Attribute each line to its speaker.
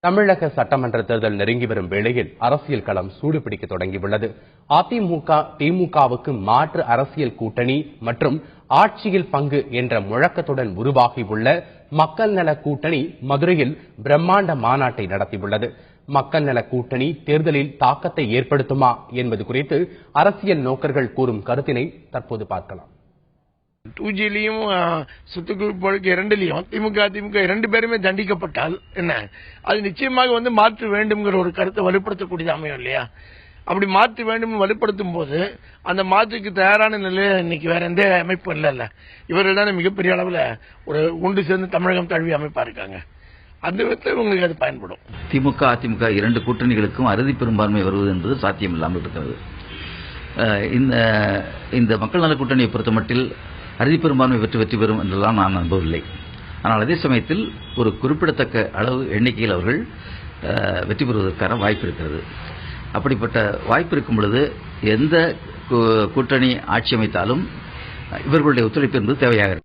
Speaker 1: தமிழக சட்டமன்ற தேர்தல் நெருங்கி வரும் வேளையில் அரசியல் களம் சூடுபிடிக்க தொடங்கியுள்ளது. அதிமுக திமுகவுக்கு மாற்று அரசியல் கூட்டணி மற்றும் ஆட்சியில் பங்கு என்ற முழக்கத்துடன் உருவாகியுள்ள மக்கள் நல கூட்டணி மதுரையில் பிரம்மாண்ட மாநாட்டை நடத்தியுள்ளது. மக்கள் நல கூட்டணி தேர்தலில் தாக்கத்தை ஏற்படுத்துமா என்பது குறித்து அரசியல் நோக்கர்கள் கூறும் கருத்தினை தற்போது பார்க்கலாம்.
Speaker 2: 2Gலையும் சொத்துக்குழுக்கு 2லையும் திமுக 2 பேருமே தண்டிக்கப்பட்டால் என்ன, அது நிச்சயமாக மாற்று வேண்டும்ங்கிற ஒரு கருத்தை வலுப்படுத்தக்கூடியது அமையும் இல்லையா? அப்படி மாற்று வேண்டும் வலுப்படுத்தும் போது அந்த மாற்றுக்கு தயாரான நிலையில இன்னைக்கு வேற எந்த அமைப்பும் இல்ல. இவர்கள் தானே மிகப்பெரிய அளவில் ஒரு ஒன்று சேர்ந்து தமிழகம் தழுவி அமைப்பா இருக்காங்க. அந்த விதத்தில் உங்களுக்கு அது பயன்படும்.
Speaker 3: திமுக அதிமுக 2 கூட்டணிகளுக்கும் அறுதி பெரும்பான்மை வருவது என்பது சாத்தியம் இல்லாமல் இருக்கிறது. இந்த மக்கள் நல கூட்டணியை பொறுத்தமட்டில் அறுதி பெரும்பான்மை வெற்றி பெறும் என்றெல்லாம் நான் நம்பவில்லை. ஆனால் அதே சமயத்தில் ஒரு குறிப்பிடத்தக்க அளவு எண்ணிக்கையில் அவர்கள் வெற்றி பெறுவதற்கான வாய்ப்பு இருக்கிறது. அப்படிப்பட்ட வாய்ப்பு இருக்கும் பொழுது எந்த கூட்டணி ஆட்சி அமைத்தாலும் இவர்களுடைய ஒத்துழைப்பு என்பது தேவையாக